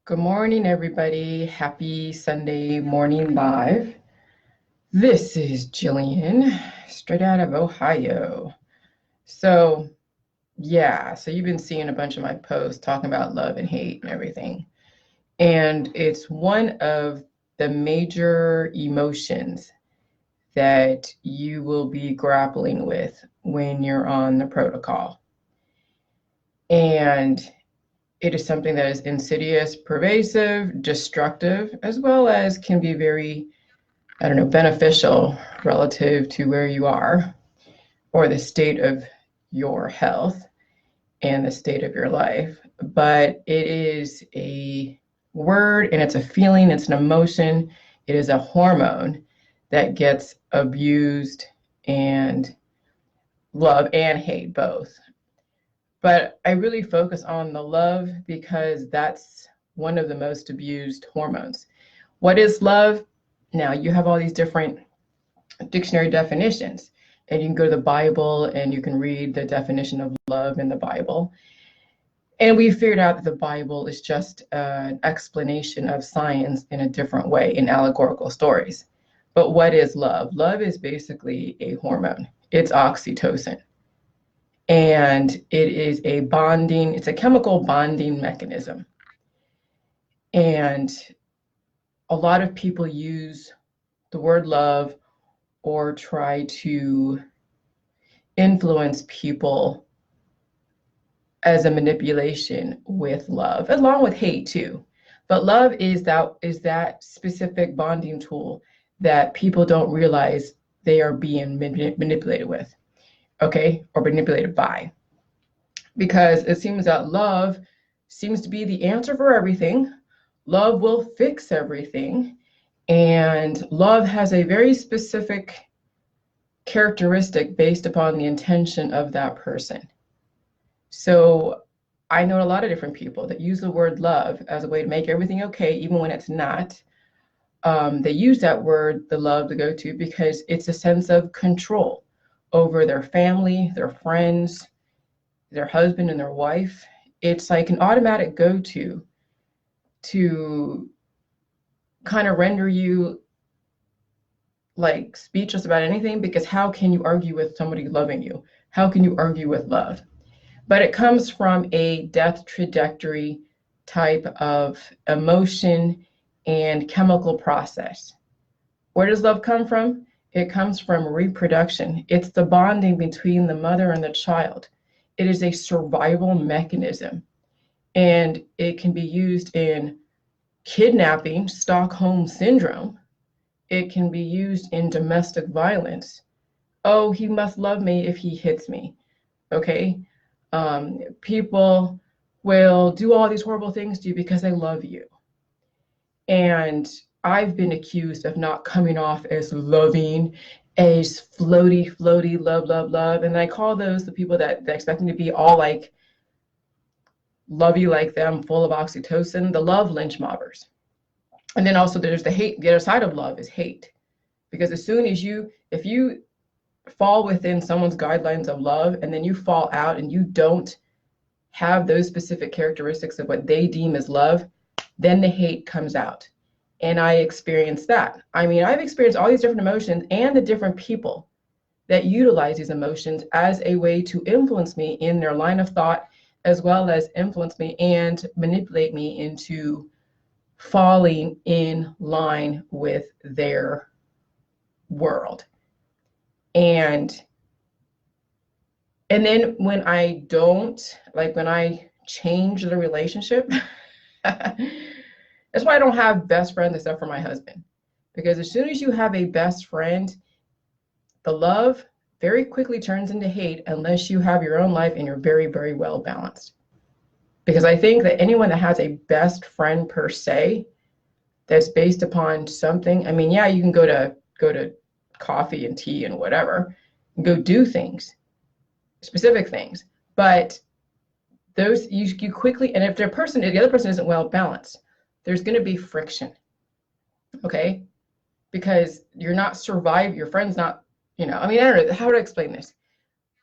Good morning, everybody. Happy Sunday morning live. This is Jillian, straight out of Ohio. So you've been seeing a bunch of my posts talking about love and hate and everything. And it's one of the major emotions that you will be grappling with when you're on the protocol. And it is something that is insidious, pervasive, destructive, as well as can be very, beneficial relative to where you are or the state of your health and the state of your life. But it is a word and it's a feeling, it's an emotion, it is a hormone that gets abused and love and hate both. But I really focus on the love because that's one of the most abused hormones. What is love? Now, you have all these different dictionary definitions, and you can go to the Bible and you can read the definition of love in the Bible. And we figured out that the Bible is just an explanation of science in a different way in allegorical stories. But what is love? Love is basically a hormone. It's oxytocin. And it is it's a chemical bonding mechanism. And a lot of people use the word love or try to influence people as a manipulation with love, along with hate too. But love is that specific bonding tool that people don't realize they are being manipulated with, okay, or manipulated by. Because it seems that love seems to be the answer for everything. Love will fix everything. And love has a very specific characteristic based upon the intention of that person. So I know a lot of different people that use the word love as a way to make everything okay, even when it's not. They use that word, the love, to go to because it's a sense of control over their family, their friends, their husband and their wife. It's like an automatic go-to to kind of render you like speechless about anything, because how can you argue with somebody loving you? How can you argue with love? But it comes from a death trajectory type of emotion and chemical process. Where does love come from? It comes from reproduction. It's the bonding between the mother and the child. It is a survival mechanism, and it can be used in kidnapping, Stockholm syndrome. It can be used in domestic violence. Oh, he must love me if he hits me. Okay. People will do all these horrible things to you because they love you. And I've been accused of not coming off as loving, as floaty, love. And I call those the people that expect me to be all like lovey like them, full of oxytocin, the love lynch mobbers. And then also there's the hate. The other side of love is hate. Because as soon as if you fall within someone's guidelines of love and then you fall out and you don't have those specific characteristics of what they deem as love, then the hate comes out. And I experienced that. I mean, I've experienced all these different emotions and the different people that utilize these emotions as a way to influence me in their line of thought, as well as influence me and manipulate me into falling in line with their world. And then when I don't, like when I change the relationship, that's why I don't have best friends except for my husband. Because as soon as you have a best friend, the love very quickly turns into hate unless you have your own life and you're very, very well balanced. Because I think that anyone that has a best friend per se, that's based upon something, I mean, yeah, you can go to coffee and tea and whatever, and go do things, specific things, but those you quickly, and if the other person isn't well balanced, there's going to be friction, okay? Because you're not your friend's not, I mean, I don't know how to explain this.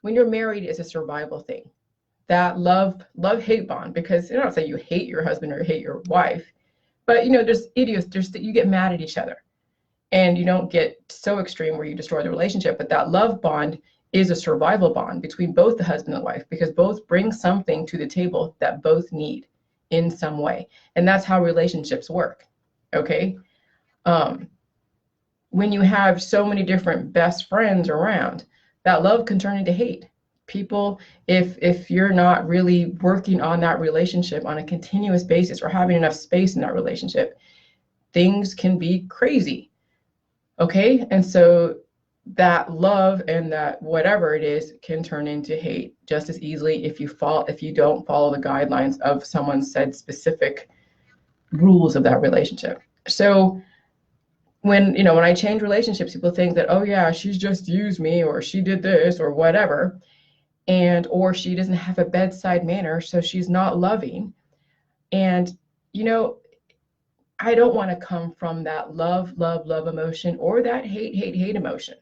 When you're married, it's a survival thing. That love hate bond, because you don't say you hate your husband or hate your wife. But you know, there's idiots, there's that you get mad at each other and you don't get so extreme where you destroy the relationship. But that love bond is a survival bond between both the husband and wife, because both bring something to the table that both need in some way. And that's how relationships work. Okay. When you have so many different best friends around, that love can turn into hate. People, if you're not really working on that relationship on a continuous basis or having enough space in that relationship, things can be crazy. Okay. And so that love and that whatever it is can turn into hate just as easily if you don't follow the guidelines of someone said specific rules of that relationship. So when I change relationships, people think that, oh yeah, she's just used me, or she did this or whatever, or she doesn't have a bedside manner, so she's not loving. And I don't want to come from that love emotion or that hate emotion.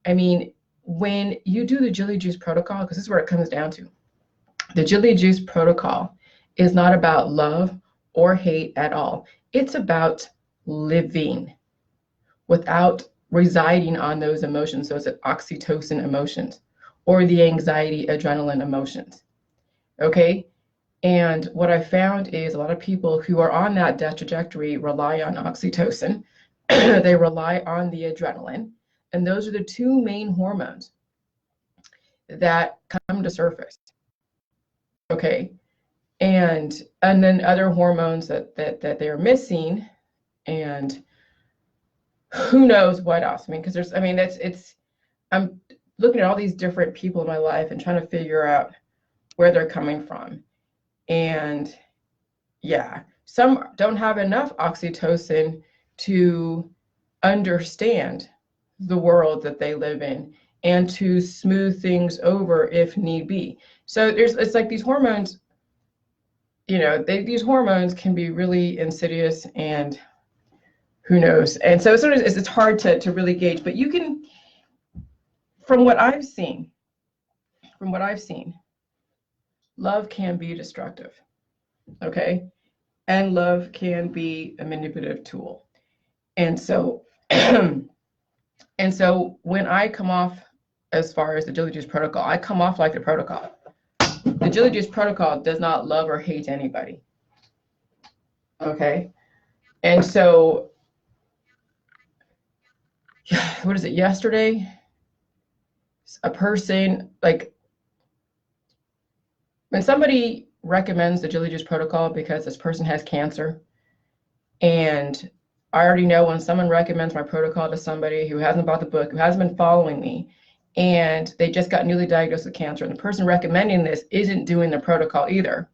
I mean, when you do the Jilly Juice protocol, because this is where it comes down to, the Jilly Juice protocol is not about love or hate at all. It's about living without residing on those emotions, those oxytocin emotions, or the anxiety, adrenaline emotions. Okay? And what I found is a lot of people who are on that death trajectory rely on oxytocin, they rely on the adrenaline, and those are the two main hormones that come to surface. Okay? And then other hormones that they're missing, and who knows what else. I mean, because I'm looking at all these different people in my life and trying to figure out where they're coming from. And yeah, some don't have enough oxytocin to understand the world that they live in and to smooth things over if need be. So it's like these hormones, these hormones can be really insidious, and who knows? And so it's hard to really gauge, but you can, from what I've seen, love can be destructive, okay? And love can be a manipulative tool. And so, and so when I come off, as far as the Jilly Juice protocol, I come off like the protocol. The Jilly Juice protocol does not love or hate anybody, okay? And so, what is it, yesterday? A person, like, when somebody recommends the Jilly Juice protocol because this person has cancer, and I already know when someone recommends my protocol to somebody who hasn't bought the book, who hasn't been following me, and they just got newly diagnosed with cancer, and the person recommending this isn't doing the protocol either.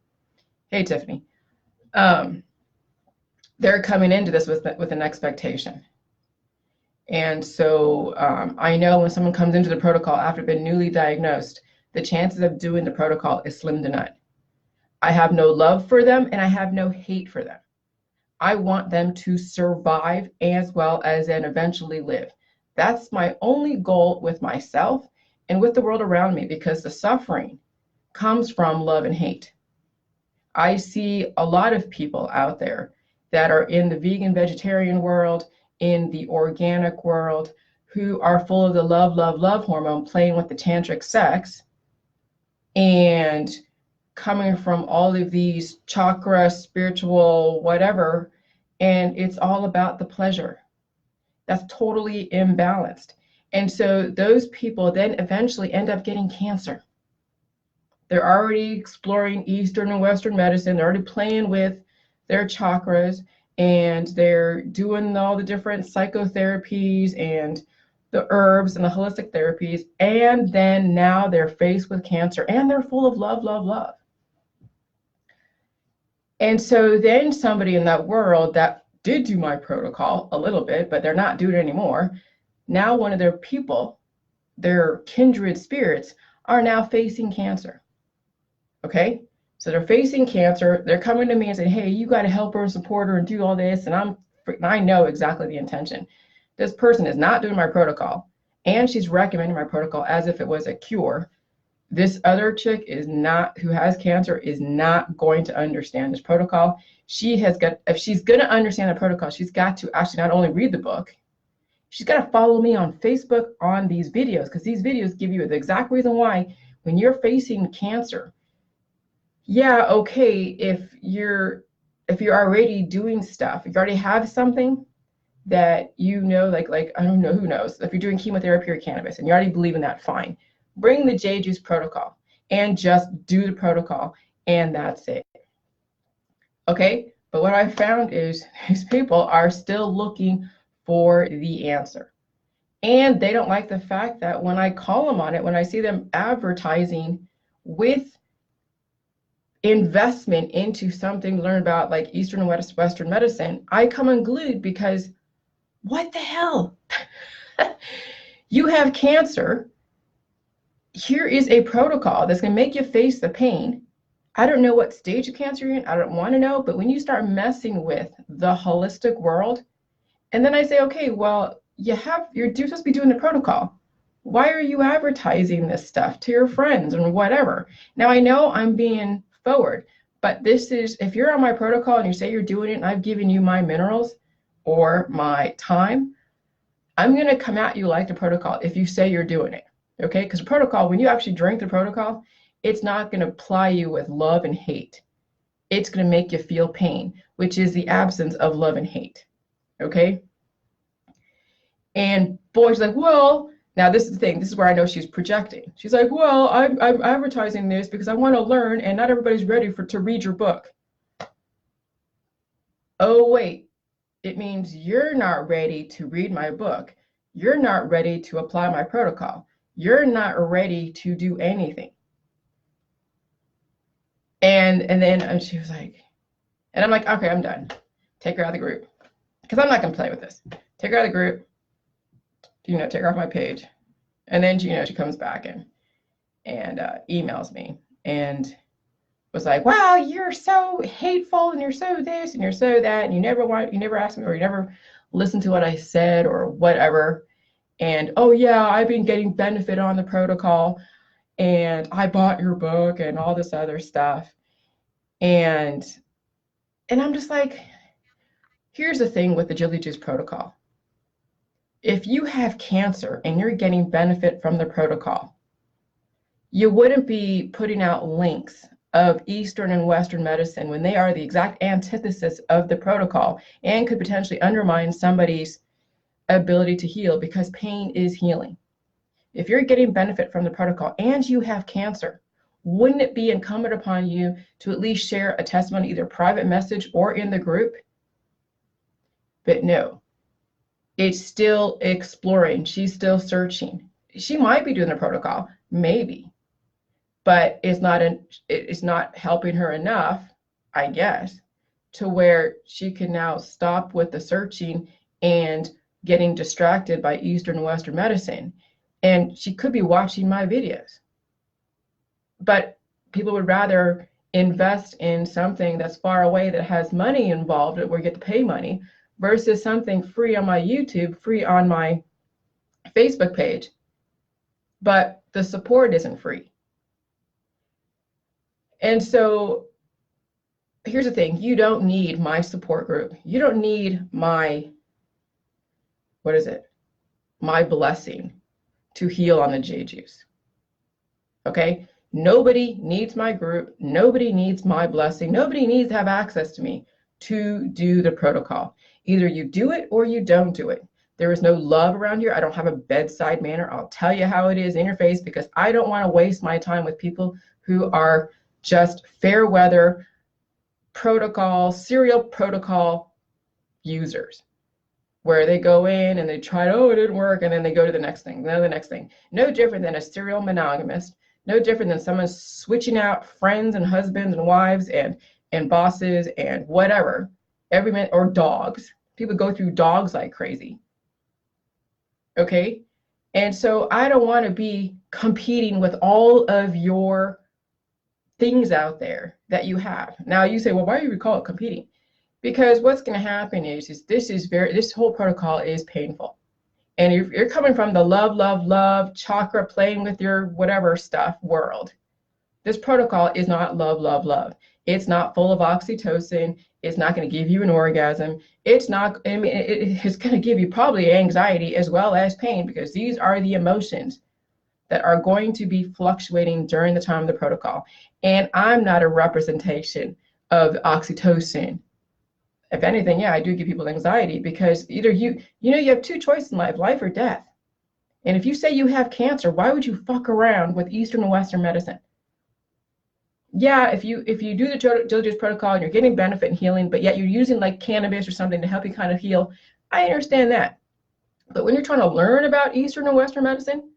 Hey, Tiffany. They're coming into this with an expectation. And so I know when someone comes into the protocol after being newly diagnosed, the chances of doing the protocol is slim to none. I have no love for them, and I have no hate for them. I want them to survive as well as then eventually live. That's my only goal with myself and with the world around me, because the suffering comes from love and hate. I see a lot of people out there that are in the vegan, vegetarian world, in the organic world, who are full of the love hormone, playing with the tantric sex, and coming from all of these chakra, spiritual, whatever, and it's all about the pleasure. That's totally imbalanced. And so those people then eventually end up getting cancer. They're already exploring Eastern and Western medicine. They're already playing with their chakras, and they're doing all the different psychotherapies and the herbs and the holistic therapies. And then now they're faced with cancer, and they're full of love. And so then somebody in that world that did do my protocol a little bit, but they're not doing it anymore. Now one of their people, their kindred spirits, are now facing cancer. Okay? So they're facing cancer. They're coming to me and saying, hey, you got to help her and support her and do all this. And I know exactly the intention. This person is not doing my protocol, and she's recommending my protocol as if it was a cure. This other chick is not, who has cancer, is not going to understand this protocol. She has got, if she's going to understand the protocol, she's got to actually not only read the book, she's got to follow me on Facebook on these videos, because these videos give you the exact reason why when you're facing cancer. Yeah, okay, if you're already doing stuff, if you already have something that you know, like I don't know, who knows, if you're doing chemotherapy or cannabis and you already believe in that, fine. Bring the J Juice protocol and just do the protocol, and that's it. Okay, but what I found is these people are still looking for the answer. And they don't like the fact that when I call them on it, when I see them advertising with investment into something to learn about like Eastern and Western medicine, I come unglued, because what the hell? You have cancer. Here is a protocol that's going to make you face the pain. I don't know what stage of cancer you're in. I don't want to know. But when you start messing with the holistic world, and then I say, okay, well, you're supposed to be doing the protocol. Why are you advertising this stuff to your friends and whatever? Now, I know I'm being forward, but this is, if you're on my protocol and you say you're doing it and I've given you my minerals or my time, I'm going to come at you like the protocol if you say you're doing it. Okay? Because the protocol, when you actually drink the protocol, it's not going to ply you with love and hate. It's going to make you feel pain, which is the absence of love and hate. Okay? And boy's like, well, now this is the thing. This is where I know she's projecting. She's like, well, I'm advertising this because I want to learn, and not everybody's ready to read your book. Oh, wait. It means you're not ready to read my book. You're not ready to apply my protocol. You're not ready to do anything. And then she was like, and I'm like, okay, I'm done. Take her out of the group, because I'm not going to play with this. Take her out of the group. Take her off my page. And then, she comes back and emails me and was like, wow, you're so hateful and you're so this and you're so that. And you never asked me, or you never listened to what I said or whatever. And, oh yeah, I've been getting benefit on the protocol and I bought your book and all this other stuff. And I'm just like, here's the thing with the Jilly Juice protocol. If you have cancer and you're getting benefit from the protocol, you wouldn't be putting out links of Eastern and Western medicine when they are the exact antithesis of the protocol and could potentially undermine somebody's ability to heal, because pain is healing. If you're getting benefit from the protocol and you have cancer, wouldn't it be incumbent upon you to at least share a testimony, either private message or in the group? But no. It's still exploring. She's still searching. She might be doing the protocol, maybe, but it's not helping her enough, I guess, to where she can now stop with the searching and getting distracted by Eastern and Western medicine. And she could be watching my videos, but people would rather invest in something that's far away, that has money involved, where you get to pay money, versus something free on my YouTube, free on my Facebook page, but the support isn't free. And so here's the thing. You don't need my support group. You don't need my, my blessing to heal on the J Juice. Okay? Nobody needs my group. Nobody needs my blessing. Nobody needs to have access to me to do the protocol. Either you do it or you don't do it. There is no love around here. I don't have a bedside manner. I'll tell you how it is in your face, because I don't want to waste my time with people who are just fair weather protocol, serial protocol users, where they go in and they try, oh, it didn't work, and then they go to the next thing, the next thing. No different than a serial monogamist. No different than someone switching out friends and husbands and wives and bosses and whatever, every minute, or dogs. People go through dogs like crazy. Okay? And so I don't want to be competing with all of your things out there that you have. Now you say, well, why do you call it competing? Because what's going to happen is this whole protocol is painful. And if you're coming from the love, love, love, chakra, playing with your whatever stuff world, this protocol is not love, love, love. It's not full of oxytocin. It's not going to give you an orgasm. It's not, I mean, it's going to give you probably anxiety as well as pain, because these are the emotions that are going to be fluctuating during the time of the protocol. And I'm not a representation of oxytocin. If anything, yeah, I do give people anxiety, because either you have two choices in life or death. And if you say you have cancer, why would you fuck around with Eastern and Western medicine? Yeah, if you do the diligence protocol and you're getting benefit and healing, but yet you're using like cannabis or something to help you kind of heal, I understand that. But when you're trying to learn about Eastern and Western medicine,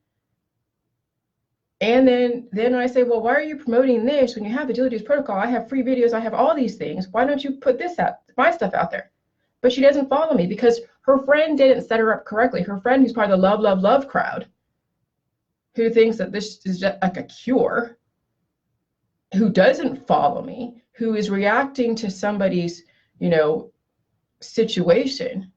and then I say, well, why are you promoting this when you have the diligence protocol? I have free videos, I have all these things. Why don't you put this out, my stuff out there? But she doesn't follow me because her friend didn't set her up correctly. Her friend, who's part of the love, love, love crowd, who thinks that this is just like a cure, who doesn't follow me, who is reacting to somebody's, situation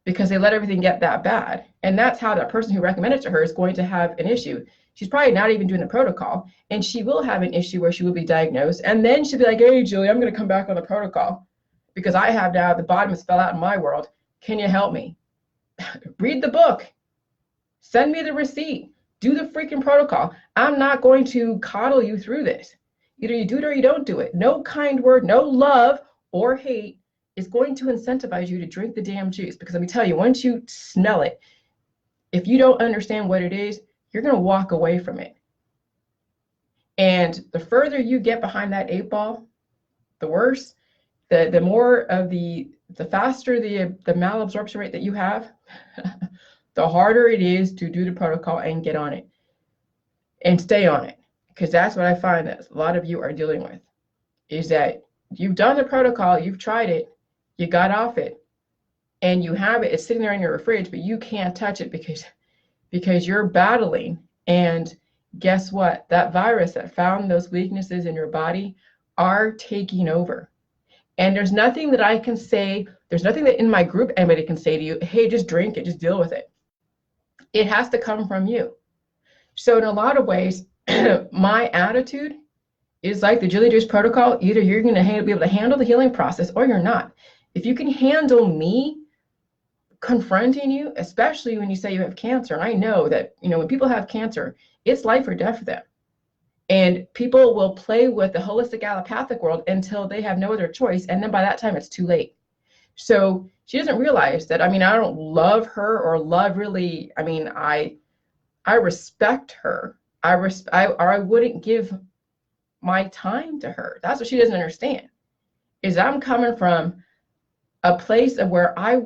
because they let everything get that bad. And that's how that person who recommended it to her is going to have an issue. She's probably not even doing the protocol, and she will have an issue where she will be diagnosed. And then she'll be like, hey, Julie, I'm going to come back on the protocol because I have now, the bottom has fell out in my world. Can you help me? Read the book. Send me the receipt. Do the freaking protocol. I'm not going to coddle you through this. Either you do it or you don't do it. No kind word, no love or hate is going to incentivize you to drink the damn juice. Because let me tell you, once you smell it, if you don't understand what it is, you're going to walk away from it. And the further you get behind that 8 ball, the worse, the more of the faster the malabsorption rate that you have, the harder it is to do the protocol and get on it and stay on it. Because that's what I find that a lot of you are dealing with, is that you've done the protocol, you've tried it, you got off it, and you have it, it's sitting there in your fridge, but you can't touch it because you're battling. And guess what? That virus that found those weaknesses in your body are taking over. And there's nothing that I can say, there's nothing that in my group anybody can say to you, hey, just drink it, just deal with it. It has to come from you. So in a lot of ways, my attitude is like the Julie Juice protocol. Either you're going to be able to handle the healing process or you're not. If you can handle me confronting you, especially when you say you have cancer, and I know that, when people have cancer, it's life or death for them. And people will play with the holistic allopathic world until they have no other choice. And then by that time, it's too late. So she doesn't realize that, I don't love her or love really, I respect her. I wouldn't give my time to her. That's what she doesn't understand, is I'm coming from a place of where I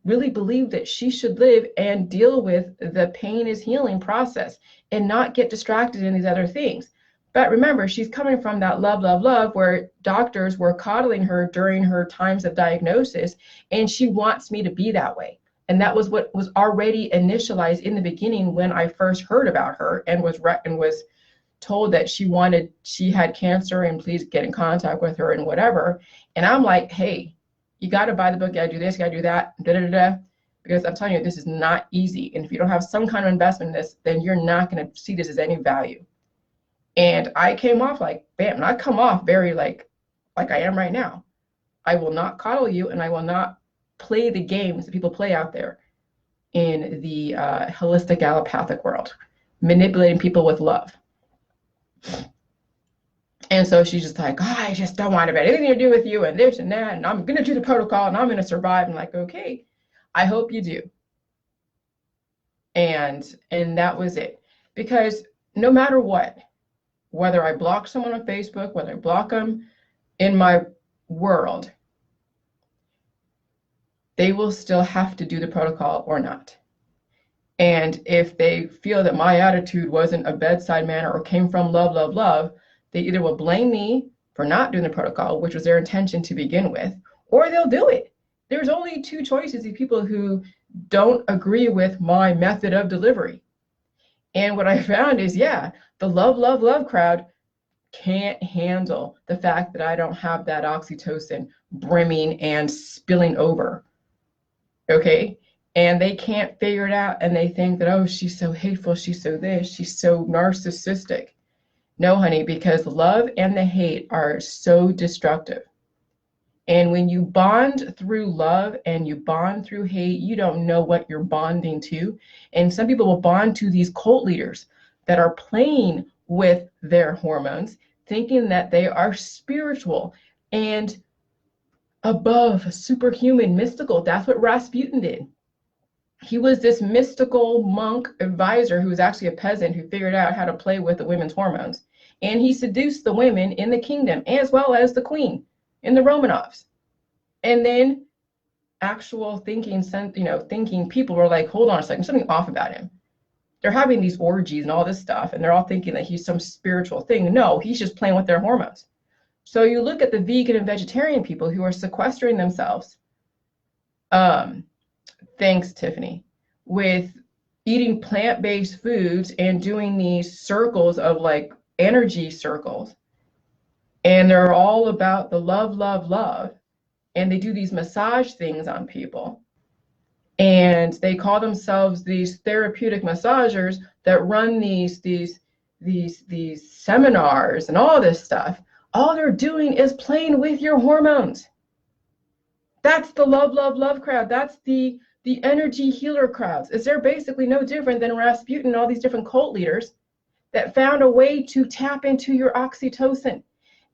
really believe that she should live and deal with the pain is healing process and not get distracted in these other things. But remember, she's coming from that love, love, love, where doctors were coddling her during her times of diagnosis, and she wants me to be that way. And that was what was already initialized in the beginning when I first heard about her and was told that she had cancer and please get in contact with her and whatever. And I'm like, hey, you got to buy the book, you got to do this, you got to do that, because I'm telling you, this is not easy. And if you don't have some kind of investment in this, then you're not going to see this as any value. And I came off like, bam, and I come off very like I am right now. I will not coddle you, and I will not play the games that people play out there in the holistic allopathic world, manipulating people with love. And so she's just like, oh, I just don't want to have anything to do with you and this and that, and I'm going to do the protocol and I'm going to survive. I'm like, okay, I hope you do. And that was it. Because no matter what, whether I block someone on Facebook, whether I block them in my world, they will still have to do the protocol or not. And if they feel that my attitude wasn't a bedside manner or came from love, love, love, they either will blame me for not doing the protocol, which was their intention to begin with, or they'll do it. There's only two choices of people who don't agree with my method of delivery. And what I found is, yeah, the love, love, love crowd can't handle the fact that I don't have that oxytocin brimming and spilling over. Okay? and they can't figure it out, and they think that, oh, she's so hateful, she's so this, she's so narcissistic. No, honey, because love and the hate are so destructive. And when you bond through love and you bond through hate, you don't know what you're bonding to. And some people will bond to these cult leaders that are playing with their hormones, thinking that they are spiritual and above, superhuman, mystical. That's what Rasputin did. He was this mystical monk advisor who was actually a peasant who figured out how to play with the women's hormones. And he seduced the women in the kingdom, as well as the queen in the Romanovs. And then actual thinking people were like, hold on a second, something off about him. They're having these orgies and all this stuff, and they're all thinking that he's some spiritual thing. No, he's just playing with their hormones. So you look at the vegan and vegetarian people who are sequestering themselves, thanks, Tiffany, with eating plant-based foods and doing these circles of like energy circles. And they're all about the love, love, love. And they do these massage things on people. And they call themselves these therapeutic massagers that run these seminars and all this stuff. All they're doing is playing with your hormones. That's the love, love, love crowd. That's the energy healer crowds. They're basically no different than Rasputin and all these different cult leaders that found a way to tap into your oxytocin.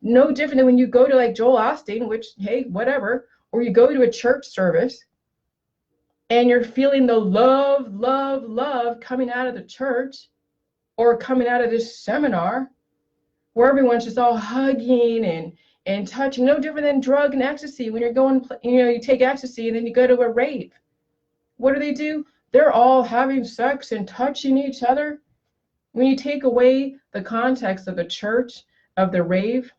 No different than when you go to like Joel Osteen, which, hey, whatever, or you go to a church service and you're feeling the love, love, love coming out of the church or coming out of this seminar where everyone's just all hugging and touching. No different than drug and ecstasy. When you're going, you take ecstasy and then you go to a rave. What do? They're all having sex and touching each other. When you take away the context of the church, of the rave,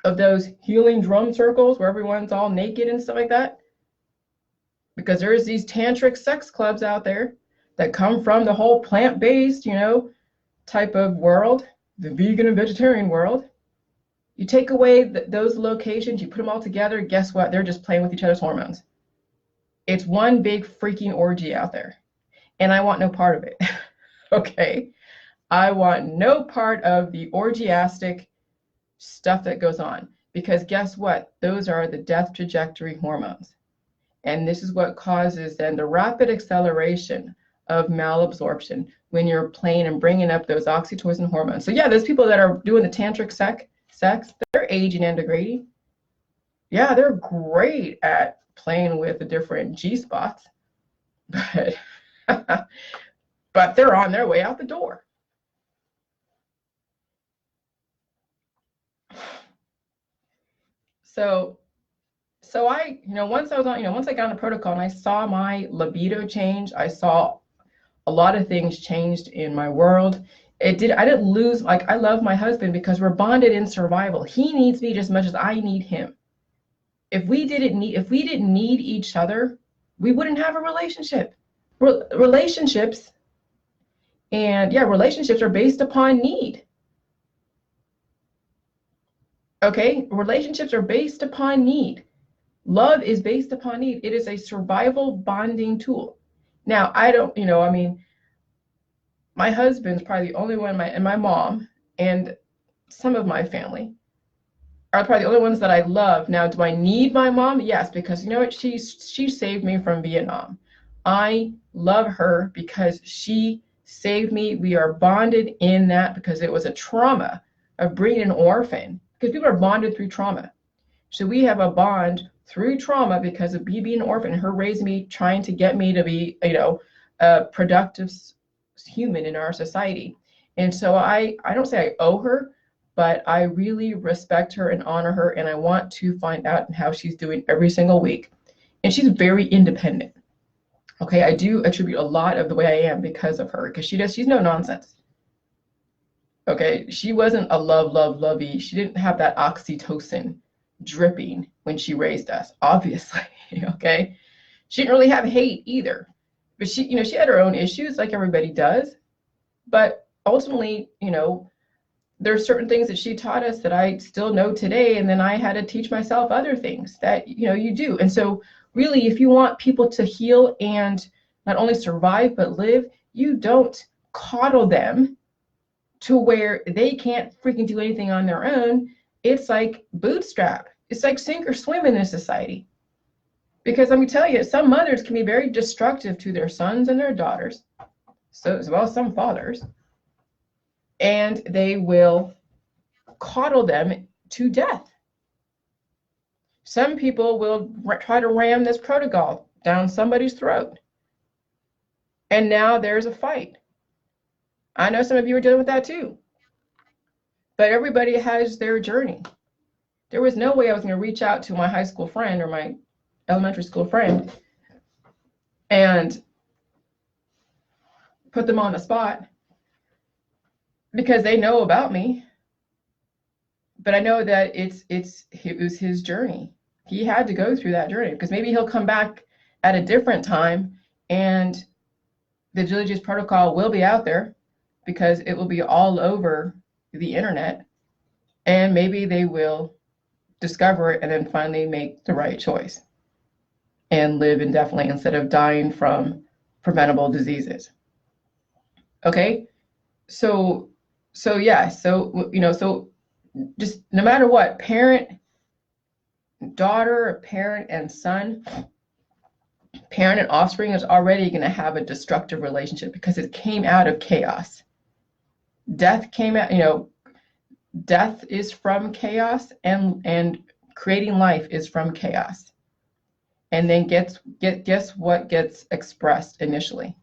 of those healing drum circles where everyone's all naked and stuff like that, because there's these tantric sex clubs out there that come from the whole plant-based, type of world, the vegan and vegetarian world. You take away those locations, you put them all together, guess what? They're just playing with each other's hormones. It's one big freaking orgy out there. And I want no part of it. Okay? I want no part of the orgiastic stuff that goes on. Because guess what? Those are the death trajectory hormones. And this is what causes then the rapid acceleration of malabsorption when you're playing and bringing up those oxytocin hormones. So yeah, those people that are doing the tantric sex, they're aging and degrading. Yeah, they're great at playing with the different G-spots, but but they're on their way out the door. So I, once I was on, once I got on the protocol and I saw my libido change, I saw a lot of things changed in my world. I didn't lose, I love my husband because we're bonded in survival. He needs me just as much as I need him. If we didn't need each other, we wouldn't have a relationship. Relationships are based upon need. Okay, relationships are based upon need. Love is based upon need. It is a survival bonding tool. Now, my husband's probably the only one, and my mom and some of my family are probably the only ones that I love. Now, do I need my mom? Yes, because you know what? She saved me from Vietnam. I love her because she saved me. We are bonded in that because it was a trauma of bringing an orphan, because people are bonded through trauma. So we have a bond through trauma because of me being an orphan, her raising me, trying to get me to be, a productive human in our society. And so I don't say I owe her, but I really respect her and honor her, and I want to find out how she's doing every single week. And she's very independent. Okay, I do attribute a lot of the way I am because of her, because she's no nonsense. Okay, she wasn't a lovey. She didn't have that oxytocin dripping when she raised us, obviously. Okay, she didn't really have hate either, but she had her own issues like everybody does. But ultimately, there's certain things that she taught us that I still know today, and then I had to teach myself other things that you do. And so really, if you want people to heal and not only survive, but live, you don't coddle them to where they can't freaking do anything on their own. It's like bootstrap. It's like sink or swim in this society. Because let me tell you, some mothers can be very destructive to their sons and their daughters, so as well as some fathers, and they will coddle them to death. Some people will try to ram this protocol down somebody's throat. And now there's a fight. I know some of you are dealing with that too. But everybody has their journey. There was no way I was going to reach out to my high school friend or my elementary school friend and put them on the spot because they know about me. But I know that it was his journey. He had to go through that journey because maybe he'll come back at a different time and the Julie Juice protocol will be out there because it will be all over the internet, and maybe they will discover it and then finally make the right choice and live indefinitely instead of dying from preventable diseases. Okay, so yeah, so just no matter what, parent, daughter, parent and son, parent and offspring is already going to have a destructive relationship because it came out of chaos. Death came out, death is from chaos, and creating life is from chaos. And then guess what gets expressed initially?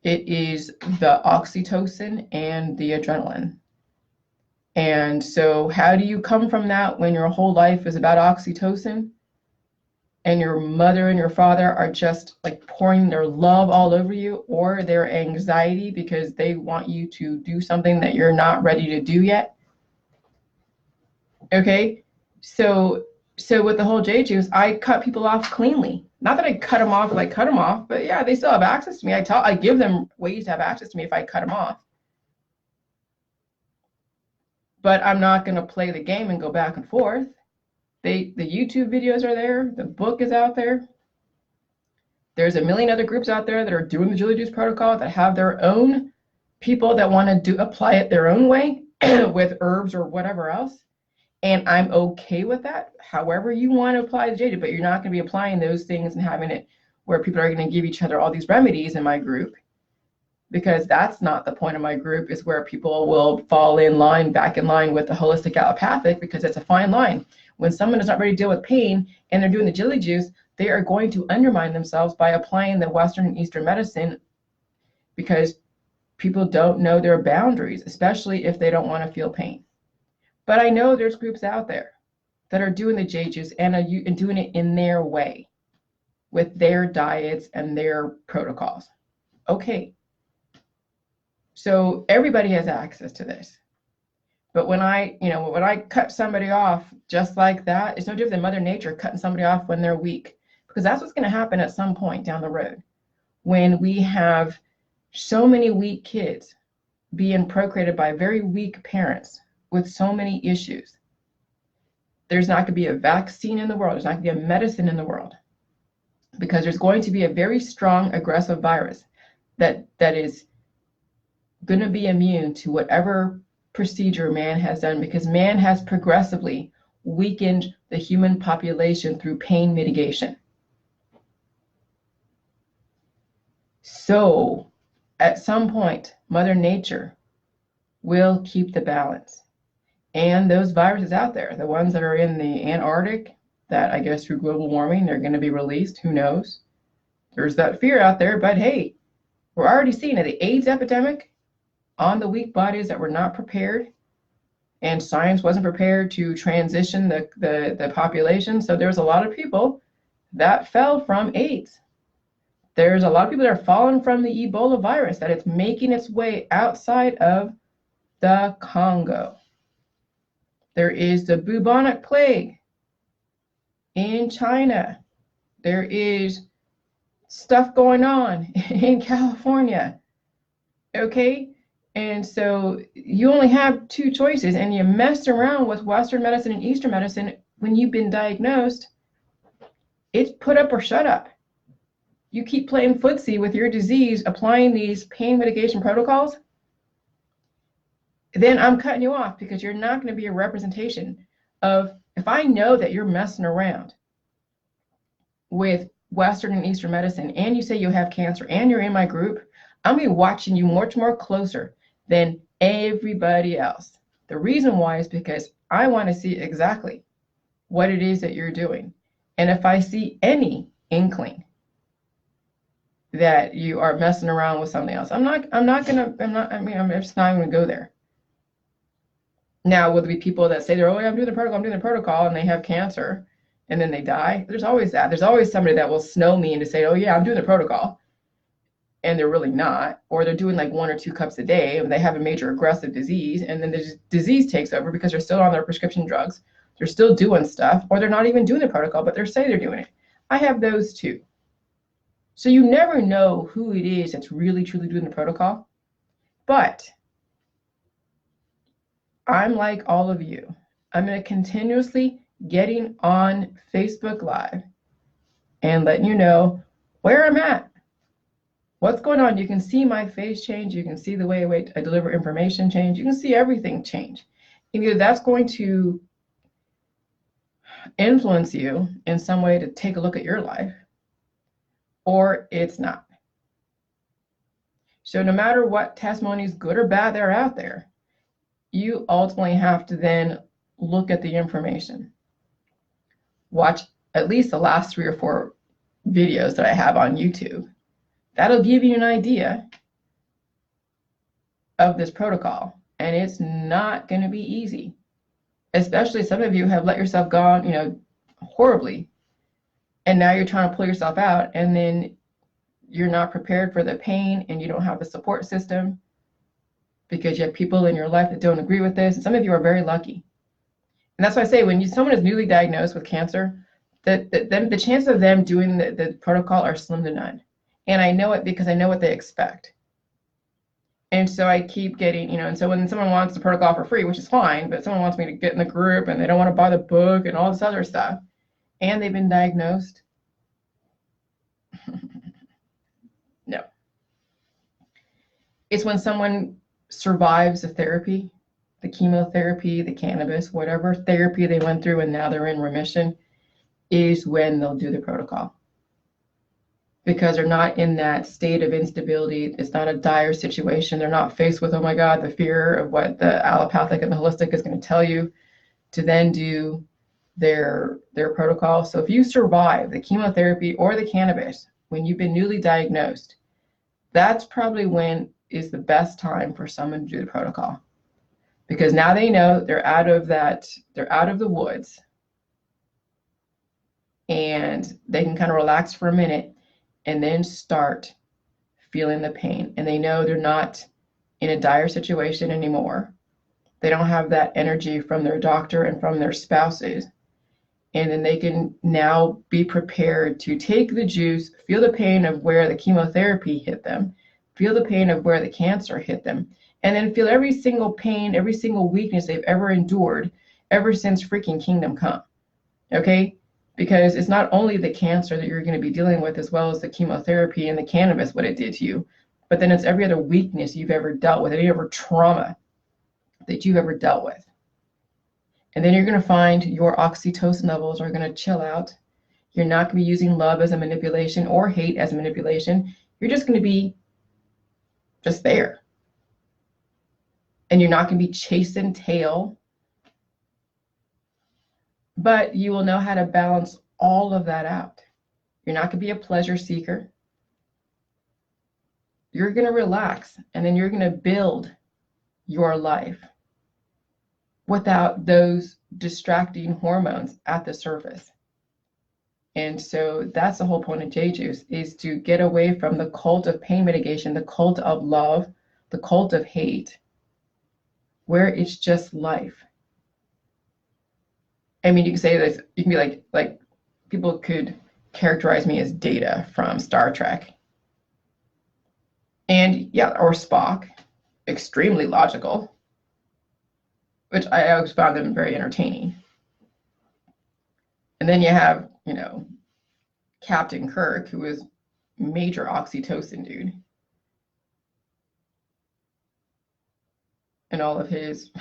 It is the oxytocin and the adrenaline. And so how do you come from that when your whole life is about oxytocin and your mother and your father are just like pouring their love all over you, or their anxiety because they want you to do something that you're not ready to do yet? Okay, so with the whole J Juice, I cut people off cleanly. Not that I cut them off, but yeah, they still have access to me. I give them ways to have access to me if I cut them off. But I'm not going to play the game and go back and forth. The YouTube videos are there. The book is out there. There's a million other groups out there that are doing the Julie Juice protocol that have their own people that want to apply it their own way with herbs or whatever else. And I'm okay with that. However you want to apply the J, but you're not going to be applying those things and having it where people are going to give each other all these remedies in my group, because that's not the point of my group, is where people will fall back in line with the holistic allopathic, because it's a fine line. When someone is not ready to deal with pain and they're doing the Julie Juice, they are going to undermine themselves by applying the Western and Eastern medicine, because people don't know their boundaries, especially if they don't want to feel pain. But I know there's groups out there that are doing the J Juice and doing it in their way with their diets and their protocols. Okay. So everybody has access to this. But when I cut somebody off just like that, it's no different than Mother Nature cutting somebody off when they're weak, because that's what's going to happen at some point down the road when we have so many weak kids being procreated by very weak parents with so many issues. There's not going to be a vaccine in the world. There's not going to be a medicine in the world, because there's going to be a very strong aggressive virus that is going to be immune to whatever procedure man has done, because man has progressively weakened the human population through pain mitigation. So at some point, Mother Nature will keep the balance. And those viruses out there, the ones that are in the Antarctic, that I guess through global warming, they're going to be released. Who knows? There's that fear out there, but hey, we're already seeing it. The AIDS epidemic on the weak bodies that were not prepared, and science wasn't prepared to transition the population. So there's a lot of people that fell from AIDS. There's a lot of people that are falling from the Ebola virus, that it's making its way outside of the Congo. There is the bubonic plague in China. There is stuff going on in California. Okay? And so you only have two choices, and you mess around with Western medicine and Eastern medicine when you've been diagnosed. It's put up or shut up. you keep playing footsie with your disease, applying these pain mitigation protocols, then I'm cutting you off, because you're not going to be a representation of, if I know that you're messing around with Western and Eastern medicine, and you say you have cancer, and you're in my group, I'm going to be watching you much more closer than everybody else. The reason why is because I want to see exactly what it is that you're doing. And if I see any inkling that you are messing around with something else, I'm just not going to go there. Now, will there be people that say they're, oh, I'm doing the protocol, and they have cancer, and then they die? There's always that. There's always somebody that will snow me into say, oh yeah, I'm doing the protocol, and they're really not, or they're doing like 1 or 2 cups a day, and they have a major aggressive disease, and then the disease takes over because they're still on their prescription drugs, they're still doing stuff, or they're not even doing the protocol, but they say they're doing it. I have those too. So you never know who it is that's really truly doing the protocol. But I'm like all of you. I'm going to continuously getting on Facebook Live and letting you know where I'm at, what's going on. You can see my face change. You can see the way I deliver information change. You can see everything change. And either that's going to influence you in some way to take a look at your life, or it's not. So no matter what testimonies, good or bad, they're out there, you ultimately have to then look at the information. Watch at least the last 3 or 4 videos that I have on YouTube. That'll give you an idea of this protocol. And it's not going to be easy. Especially some of you have let yourself go, horribly. And now you're trying to pull yourself out, and then you're not prepared for the pain, and you don't have the support system because you have people in your life that don't agree with this. And some of you are very lucky. And that's why I say, when someone is newly diagnosed with cancer, the chance of them doing the protocol are slim to none. And I know it because I know what they expect. And so I keep getting, and so when someone wants the protocol for free, which is fine, but someone wants me to get in the group and they don't want to buy the book and all this other stuff, and they've been diagnosed, no. It's when someone survives the therapy, the chemotherapy, the cannabis, whatever therapy they went through, and now they're in remission, is when they'll do the protocol. Because they're not in that state of instability. It's not a dire situation. They're not faced with, oh my God, the fear of what the allopathic and the holistic is going to tell you, to then do their protocol. So if you survive the chemotherapy or the cannabis when you've been newly diagnosed, that's probably when is the best time for someone to do the protocol. Because now they know they're out of the woods, and they can kind of relax for a minute and then start feeling the pain. And they know they're not in a dire situation anymore. They don't have that energy from their doctor and from their spouses. And then they can now be prepared to take the juice, feel the pain of where the chemotherapy hit them, feel the pain of where the cancer hit them, and then feel every single pain, every single weakness they've ever endured ever since freaking Kingdom Come. Okay? Because it's not only the cancer that you're going to be dealing with, as well as the chemotherapy and the cannabis, what it did to you, but then it's every other weakness you've ever dealt with, any other trauma that you've ever dealt with. And then you're going to find your oxytocin levels are going to chill out. You're not going to be using love as a manipulation or hate as a manipulation. You're just going to be just there. And you're not going to be chasing tail. But you will know how to balance all of that out. You're not going to be a pleasure seeker. You're going to relax, and then you're going to build your life without those distracting hormones at the surface. And so that's the whole point of J-Juice, is to get away from the cult of pain mitigation, the cult of love, the cult of hate, where it's just life. I mean, you can say this, you can be like people could characterize me as Data from Star Trek. And yeah, or Spock, extremely logical, which I always found them very entertaining. And then you have, Captain Kirk, who was major oxytocin dude. And all of his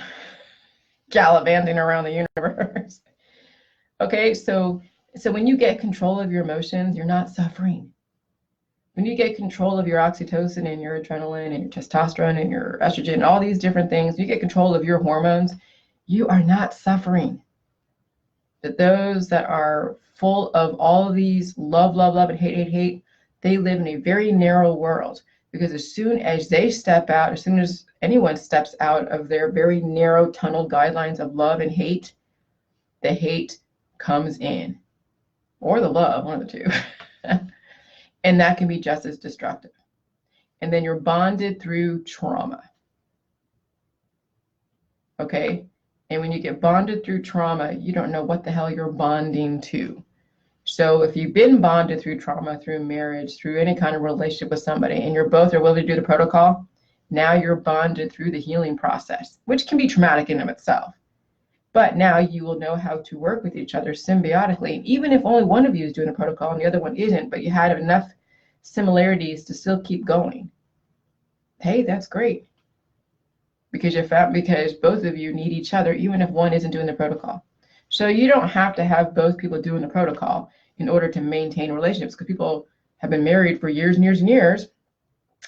gallivanting around the universe. Okay, so when you get control of your emotions, you're not suffering. When you get control of your oxytocin and your adrenaline and your testosterone and your estrogen and all these different things, you get control of your hormones, you are not suffering. But those that are full of all of these love, love, love, and hate, hate, hate, they live in a very narrow world, because as soon as they step out, as soon as anyone steps out of their very narrow tunnel guidelines of love and hate, the hate comes in, or the love, one of the two. And that can be just as destructive. And then you're bonded through trauma. Okay? And when you get bonded through trauma, you don't know what the hell you're bonding to. So if you've been bonded through trauma, through marriage, through any kind of relationship with somebody, and you're both are willing to do the protocol, now you're bonded through the healing process, which can be traumatic in and of itself. But now you will know how to work with each other symbiotically. And even if only one of you is doing a protocol and the other one isn't, but you had enough similarities to still keep going, hey, that's great. Because because both of you need each other, even if one isn't doing the protocol. So you don't have to have both people doing the protocol in order to maintain relationships, because people have been married for years and years and years,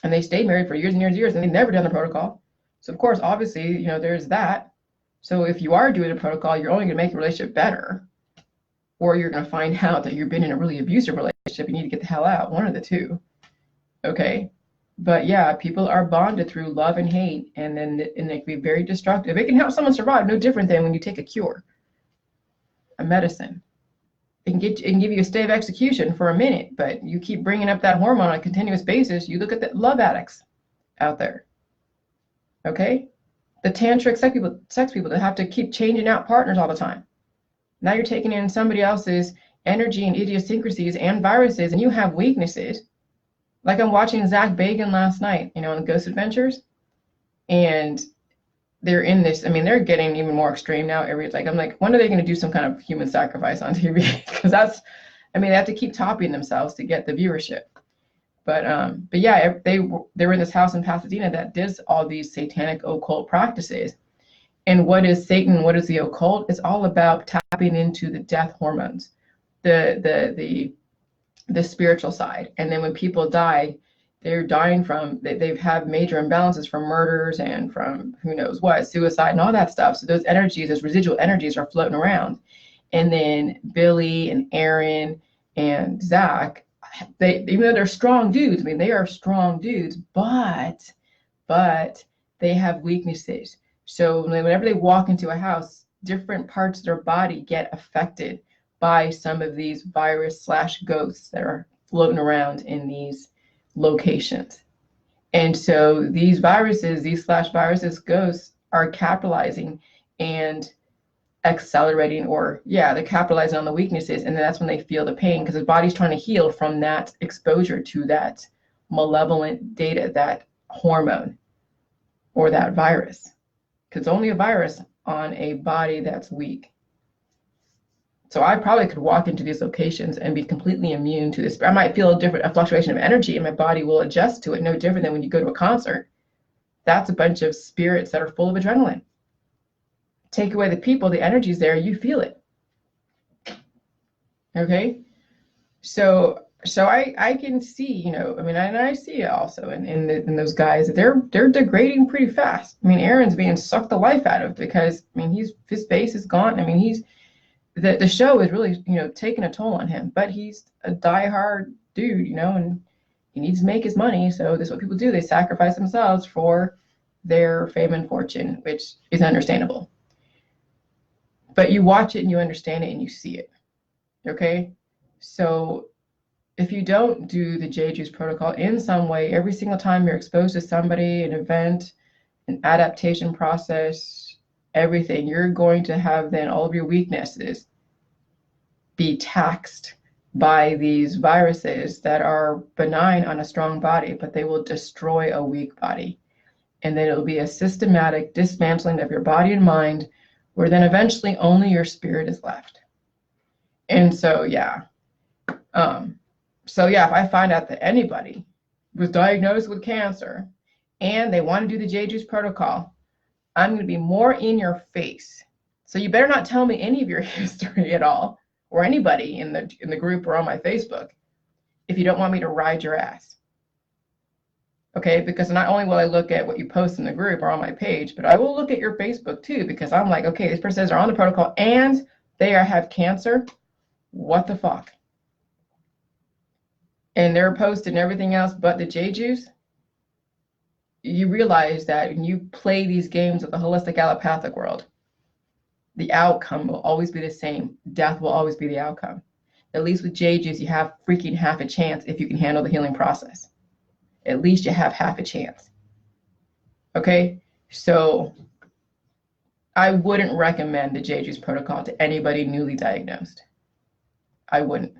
and they stay married for years and years and years, and they've never done the protocol. So of course, obviously, there's that. So if you are doing a protocol, you're only going to make a relationship better, or you're going to find out that you've been in a really abusive relationship, you need to get the hell out, one of the two. Okay? But yeah, people are bonded through love and hate, and it can be very destructive. It can help someone survive, no different than when you take a cure, a medicine. It can give you a stay of execution for a minute, but you keep bringing up that hormone on a continuous basis. You look at the love addicts out there. Okay? The tantric sex people that have to keep changing out partners all the time. Now you're taking in somebody else's energy and idiosyncrasies and viruses, and you have weaknesses. Like I'm watching Zach Bagans last night, on Ghost Adventures, and they're in this. I mean, they're getting even more extreme now. I'm like, when are they going to do some kind of human sacrifice on TV? Because they have to keep topping themselves to get the viewership. But yeah, they were in this house in Pasadena that does all these satanic occult practices. And what is Satan? What is the occult? It's all about tapping into the death hormones, the spiritual side. And then when people die, they're dying from, they've had major imbalances from murders and from who knows what, suicide and all that stuff. So those energies, those residual energies are floating around. And then Billy and Aaron and Zach, even though they're strong dudes, they are strong dudes, but they have weaknesses. So whenever they walk into a house, different parts of their body get affected by some of these virus/ghosts that are floating around in these locations. And so these viruses, these/viruses, ghosts, are capitalizing and accelerating, they're capitalizing on the weaknesses, and then that's when they feel the pain, because the body's trying to heal from that exposure to that malevolent data, that hormone, or that virus, because it's only a virus on a body that's weak. So I probably could walk into these locations and be completely immune to this. I might feel a fluctuation of energy, and my body will adjust to it, no different than when you go to a concert. That's a bunch of spirits that are full of adrenaline. Take away the people, the energy's there, you feel it. Okay? So I can see, and I see it also in those guys, they're degrading pretty fast. Aaron's being sucked the life out of, because his face is gone. The show is really, taking a toll on him, but he's a diehard dude, and he needs to make his money. So this is what people do. They sacrifice themselves for their fame and fortune, which is understandable. But you watch it and you understand it and you see it. Okay? So if you don't do the J-Juice protocol in some way, every single time you're exposed to somebody, an event, an adaptation process, everything, you're going to have then all of your weaknesses be taxed by these viruses that are benign on a strong body, but they will destroy a weak body. And then it'll be a systematic dismantling of your body and mind, where then eventually only your spirit is left. And so, yeah. So yeah, if I find out that anybody was diagnosed with cancer and they want to do the J-Juice protocol, I'm going to be more in your face. So you better not tell me any of your history at all, or anybody in the group or on my Facebook, if you don't want me to ride your ass. Okay, because not only will I look at what you post in the group or on my page, but I will look at your Facebook too, because I'm like, okay, these persons are on the protocol and they have cancer. What the fuck? And they're posting everything else but the J-Juice. You realize that when you play these games with the holistic allopathic world, the outcome will always be the same. Death will always be the outcome. At least with J-Juice, you have freaking half a chance if you can handle the healing process. At least you have half a chance. Okay? So I wouldn't recommend the J-Juice protocol to anybody newly diagnosed. I wouldn't.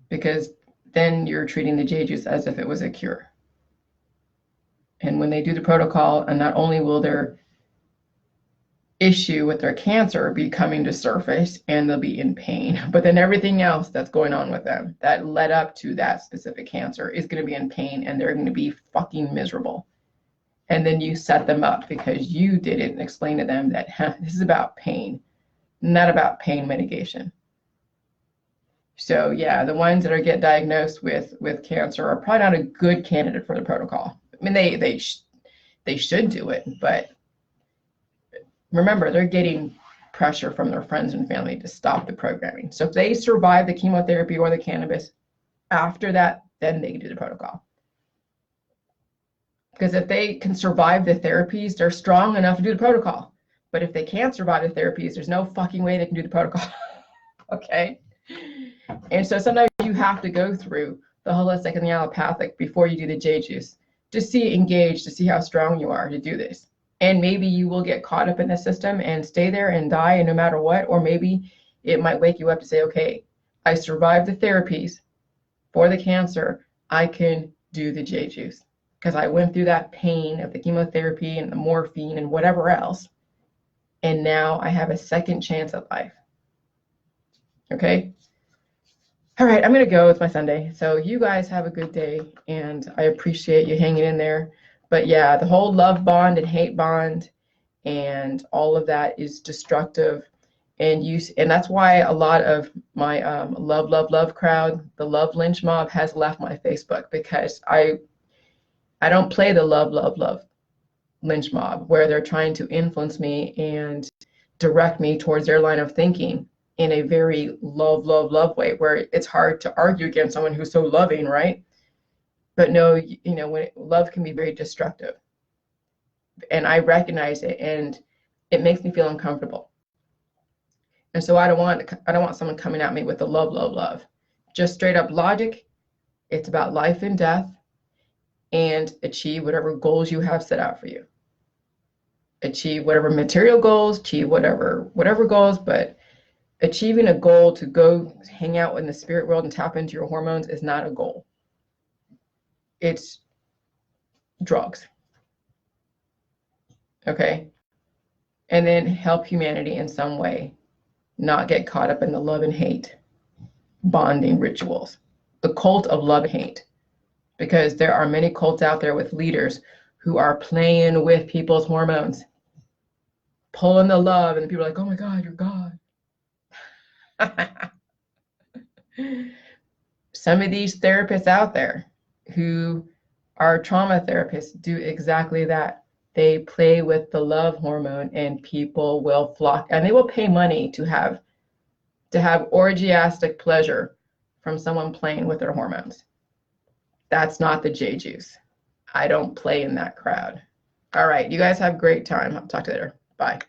Because then you're treating the J-Juice as if it was a cure. And when they do the protocol, and not only will their issue with their cancer be coming to surface and they'll be in pain, but then everything else that's going on with them that led up to that specific cancer is going to be in pain, and they're going to be fucking miserable. And then you set them up because you didn't explain to them that this is about pain, not about pain mitigation. So yeah, the ones that get diagnosed with cancer are probably not a good candidate for the protocol. I mean, they should do it, but remember, they're getting pressure from their friends and family to stop the programming. So if they survive the chemotherapy or the cannabis, after that, then they can do the protocol. Because if they can survive the therapies, they're strong enough to do the protocol. But if they can't survive the therapies, there's no fucking way they can do the protocol. Okay? And so sometimes you have to go through the holistic and the allopathic before you do the J-Juice to see how strong you are to do this. And maybe you will get caught up in the system and stay there and die, and no matter what, or maybe it might wake you up to say, okay, I survived the therapies for the cancer, I can do the J-Juice because I went through that pain of the chemotherapy and the morphine and whatever else, and now I have a second chance at life. Okay? All right, I'm going to go. It's my Sunday. So you guys have a good day, and I appreciate you hanging in there. But yeah, the whole love bond and hate bond and all of that is destructive. And that's why a lot of my love crowd, the love lynch mob, has left my Facebook, because I don't play the love lynch mob where they're trying to influence me and direct me towards their line of thinking in a very love way, where it's hard to argue against someone who's so loving, right? But no, when love can be very destructive, and I recognize it, and it makes me feel uncomfortable. And so I don't want someone coming at me with the love. Just straight up logic. It's about life and death, and achieve whatever goals you have set out for you. Achieve whatever material goals, achieve whatever goals, but achieving a goal to go hang out in the spirit world and tap into your hormones is not a goal. It's drugs. Okay? And then help humanity in some way, not get caught up in the love and hate bonding rituals, the cult of love and hate, because there are many cults out there with leaders who are playing with people's hormones, pulling the love, and people are like, oh my God, you're God. Some of these therapists out there who are trauma therapists do exactly that. They play with the love hormone, and people will flock, and they will pay money to have orgiastic pleasure from someone playing with their hormones. That's not the J-Juice. I don't play in that crowd. All right, you guys have a great time. I'll talk to you later. Bye.